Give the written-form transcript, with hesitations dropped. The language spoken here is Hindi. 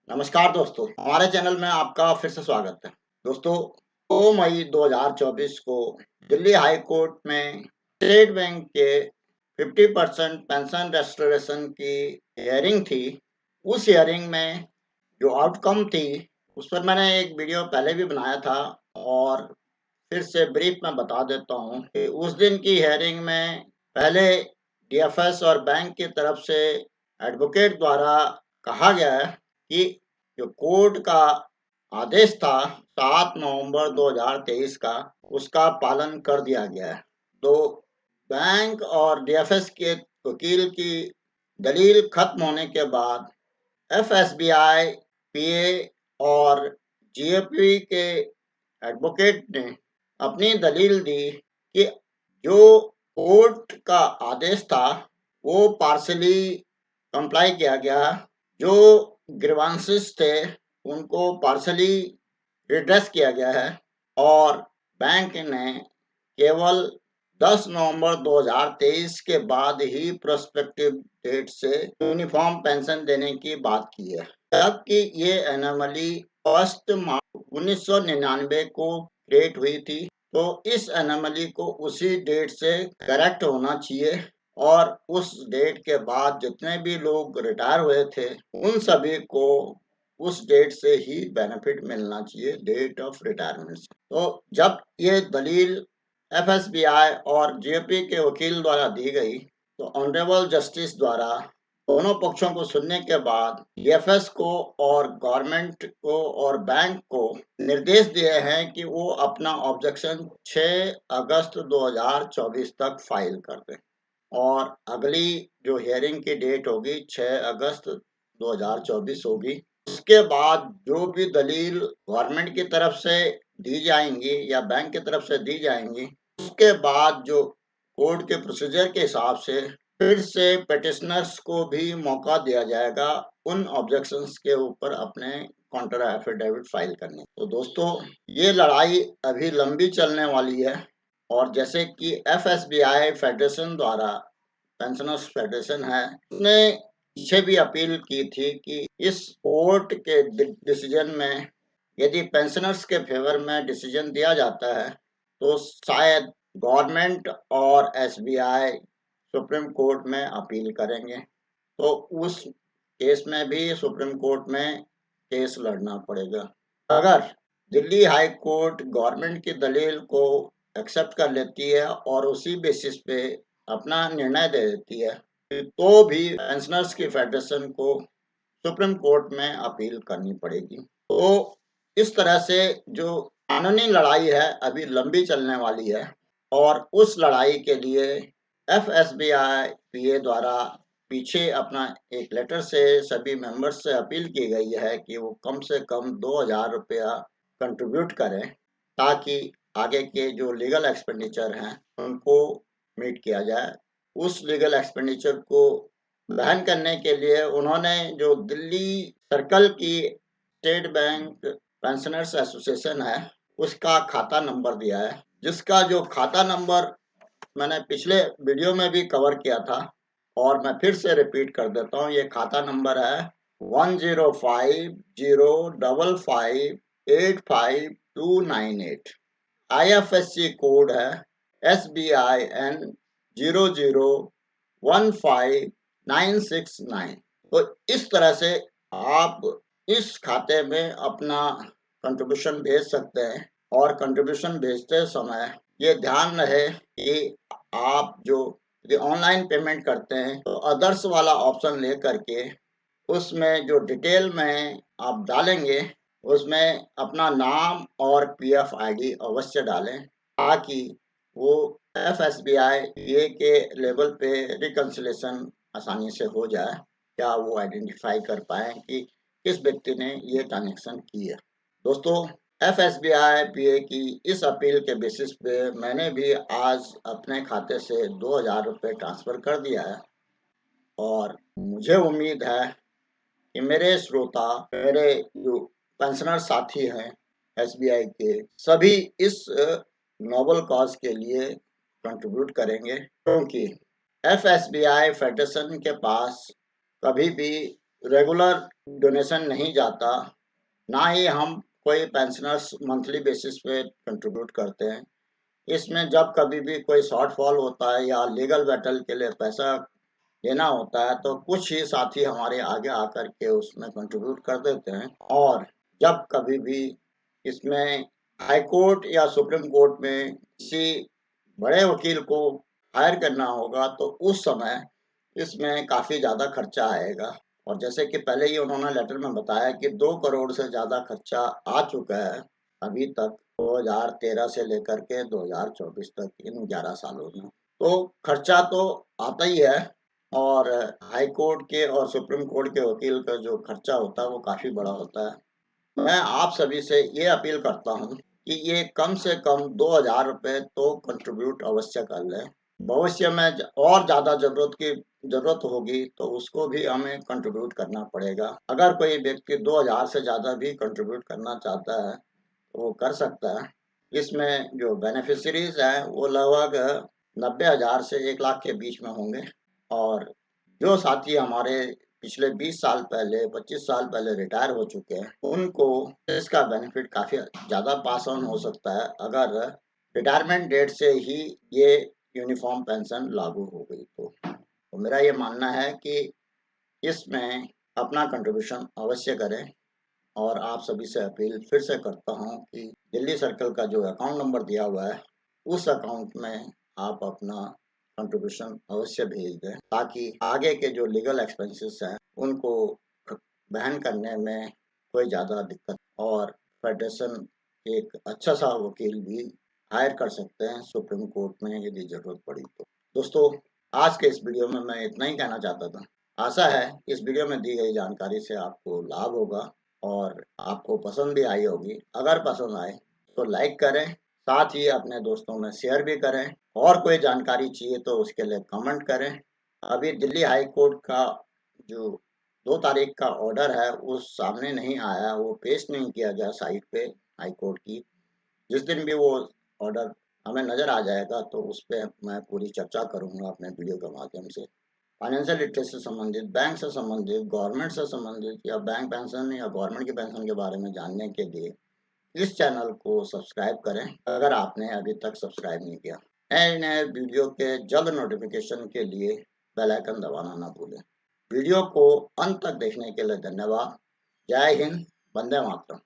नमस्कार दोस्तों, हमारे चैनल में आपका फिर से स्वागत है। दोस्तों, 2 मई 2024 को दिल्ली हाई कोर्ट में स्टेट बैंक के 50% पेंशन रेस्टोरेशन की हियरिंग थी। उस हियरिंग में जो आउटकम थी, उस पर मैंने एक वीडियो पहले भी बनाया था और फिर से ब्रीफ में बता देता हूँ कि उस दिन की हियरिंग में पहले डीएफएस और बैंक की तरफ से एडवोकेट द्वारा कहा गया है कि जो कोर्ट का आदेश था 7 नवंबर 2023 का, उसका पालन कर दिया गया है। तो बैंक और डीएफएस के वकील की दलील खत्म होने के बाद एफएसबीआई, पीए और जीएपी के एडवोकेट ने अपनी दलील दी कि जो कोर्ट का आदेश था वो पार्शली कंप्लाई किया गया। जो ग्रीवांसेस थे उनको पार्शली रिड्रेस किया गया है और बैंक ने केवल 10 नवंबर 2023 के बाद ही प्रोस्पेक्टिव डेट से यूनिफॉर्म पेंशन देने की बात की है, जबकि ये एनोमली 1 मार्च 1999 को क्रिएट हुई थी। तो इस एनोमली को उसी डेट से करेक्ट होना चाहिए और उस डेट के बाद जितने भी लोग रिटायर हुए थे उन सभी को उस डेट से ही बेनिफिट मिलना चाहिए, डेट ऑफ रिटायरमेंट। तो जब ये दलील एफएसबीआई और जेपी के वकील द्वारा दी गई तो ऑनरेबल जस्टिस द्वारा दोनों पक्षों को सुनने के बाद डीएफएस को और गवर्नमेंट को और बैंक को निर्देश दिए हैं कि वो अपना ऑब्जेक्शन 6 अगस्त 2024 तक फाइल कर दें और अगली जो हियरिंग की डेट होगी 6 अगस्त 2024 होगी। उसके बाद जो भी दलील गवर्नमेंट की तरफ से दी जाएंगी या बैंक की तरफ से दी जाएंगी, उसके बाद जो कोर्ट के प्रोसीजर के हिसाब से फिर से पिटिशनर्स को भी मौका दिया जाएगा उन ऑब्जेक्शंस के ऊपर अपने काउंटर एफिडेविट फाइल करने। तो दोस्तों, ये लड़ाई अभी लंबी चलने वाली है और जैसे कि एफएसबीआई फेडरेशन द्वारा, पेंशनर्स फेडरेशन है, उसने पीछे भी अपील की थी कि इस कोर्ट के डिसीजन में यदि पेंशनर्स के फेवर में डिसीजन दिया जाता है तो शायद गवर्नमेंट और एसबीआई सुप्रीम कोर्ट में अपील करेंगे। तो उस केस में भी सुप्रीम कोर्ट में केस लड़ना पड़ेगा। अगर दिल्ली हाई कोर्ट गवर्नमेंट की दलील को एक्सेप्ट कर लेती है और उसी बेसिस पे अपना निर्णय दे देती है तो भी पेंशनर्स की फेडरेशन को सुप्रीम कोर्ट में अपील करनी पड़ेगी। तो इस तरह से जो कानूनी लड़ाई है अभी लंबी चलने वाली है और उस लड़ाई के लिए एफएसबीआई पीए द्वारा पीछे अपना एक लेटर से सभी मेंबर्स से अपील की गई है कि वो कम से कम 2000 रुपया कंट्रीब्यूट करें ताकि आगे के जो लीगल एक्सपेंडिचर हैं उनको मीट किया जाए। उस लीगल एक्सपेंडिचर को वहन करने के लिए उन्होंने जो दिल्ली सर्कल की स्टेट बैंक पेंशनर्स एसोसिएशन है उसका खाता नंबर दिया है, जिसका जो खाता नंबर मैंने पिछले वीडियो में भी कवर किया था और मैं फिर से रिपीट कर देता हूँ। ये खाता नंबर है 105055858298। आईएफएससी कोड है SBIN 0015969। तो इस तरह से आप इस खाते में अपना कंट्रीब्यूशन भेज सकते हैं और कंट्रीब्यूशन भेजते समय ये ध्यान रहे कि आप जो ऑनलाइन पेमेंट करते हैं तो अदर्स वाला ऑप्शन ले करके उसमें जो डिटेल में आप डालेंगे उसमें अपना नाम और पीएफ आईडी अवश्य डालें ताकि वो एफएसबीआई ये के लेवल पे रिकंसिलेशन आसानी से हो जाए, क्या वो आइडेंटिफाई कर पाए कि किस व्यक्ति ने ये ट्रांजेक्शन की है। दोस्तों, एफएसबीआई पीए की इस अपील के बेसिस पे मैंने भी आज अपने खाते से 2000 रुपये ट्रांसफर कर दिया है और मुझे उम्मीद है कि मेरे श्रोता, मेरे जो पेंशनर साथी हैं एसबीआई के, सभी इस नोबल कॉज के लिए कंट्रीब्यूट करेंगे, क्योंकि एफएसबीआई फेडरेशन के पास कभी भी रेगुलर डोनेशन नहीं जाता, ना ही हम कोई पेंशनर्स मंथली बेसिस पे कंट्रीब्यूट करते हैं। इसमें जब कभी भी कोई शॉर्टफॉल होता है या लीगल बैटल के लिए पैसा देना होता है तो कुछ ही साथी हमारे आगे आकर के उसमें कंट्रीब्यूट कर देते हैं। और जब कभी भी इसमें हाई कोर्ट या सुप्रीम कोर्ट में किसी बड़े वकील को हायर करना होगा तो उस समय इसमें काफ़ी ज़्यादा खर्चा आएगा। और जैसे कि पहले ही उन्होंने लेटर में बताया कि 2 करोड़ से ज़्यादा खर्चा आ चुका है अभी तक 2013 से लेकर के 2024 तक इन 11 सालों में। तो खर्चा तो आता ही है और हाई कोर्ट के और सुप्रीम कोर्ट के वकील का जो खर्चा होता है वो काफ़ी बड़ा होता है। मैं आप सभी से ये अपील करता हूँ कि ये कम से कम 2000 रुपये तो कंट्रीब्यूट अवश्य कर लें। भविष्य में और ज़्यादा ज़रूरत होगी तो उसको भी हमें कंट्रीब्यूट करना पड़ेगा। अगर कोई व्यक्ति 2000 से ज़्यादा भी कंट्रीब्यूट करना चाहता है तो वो कर सकता है। इसमें जो बेनिफिशरीज हैं वो लगभग 90,000 से 1 लाख के बीच में होंगे। और जो साथी हमारे पिछले 20 साल पहले 25 साल पहले रिटायर हो चुके हैं उनको इसका बेनिफिट काफ़ी ज़्यादा पास ऑन हो सकता है अगर रिटायरमेंट डेट से ही ये यूनिफॉर्म पेंशन लागू हो गई तो मेरा ये मानना है कि इसमें अपना कंट्रीब्यूशन अवश्य करें। और आप सभी से अपील फिर से करता हूँ कि दिल्ली सर्कल का जो अकाउंट नंबर दिया हुआ है उस अकाउंट में आप अपना कंट्रीब्यूशन अवश्य भेज दें ताकि आगे के जो लीगल एक्सपेंसेस हैं उनको वहन करने में कोई ज़्यादा दिक्कत। और फेडरेशन एक अच्छा सा वकील भी हायर कर सकते हैं सुप्रीम कोर्ट में यदि ज़रूरत पड़ी तो। दोस्तों, आज के इस वीडियो में मैं इतना ही कहना चाहता था। आशा है इस वीडियो में दी गई जानकारी से आपको लाभ होगा और आपको पसंद भी आई होगी। अगर पसंद आए तो लाइक करें, साथ ही अपने दोस्तों में शेयर भी करें और कोई जानकारी चाहिए तो उसके लिए कमेंट करें। अभी दिल्ली हाई कोर्ट का जो 2 तारीख का ऑर्डर है वो सामने नहीं आया, वो पेश नहीं किया गया साइट पे हाई कोर्ट की। जिस दिन भी वो ऑर्डर हमें नज़र आ जाएगा तो उस पे मैं पूरी चर्चा करूँगा अपने वीडियो के माध्यम से। फाइनेंशियल लिटरेसी से संबंधित, बैंक से संबंधित, गवर्नमेंट से संबंधित या बैंक पेंशन या गवर्नमेंट की पेंशन के बारे में जानने के लिए इस चैनल को सब्सक्राइब करें अगर आपने अभी तक सब्सक्राइब नहीं किया। नए नए वीडियो के जल्द नोटिफिकेशन के लिए बेल आइकन दबाना ना भूलें। वीडियो को अंत तक देखने के लिए धन्यवाद। जय हिंद, वंदे मातरम।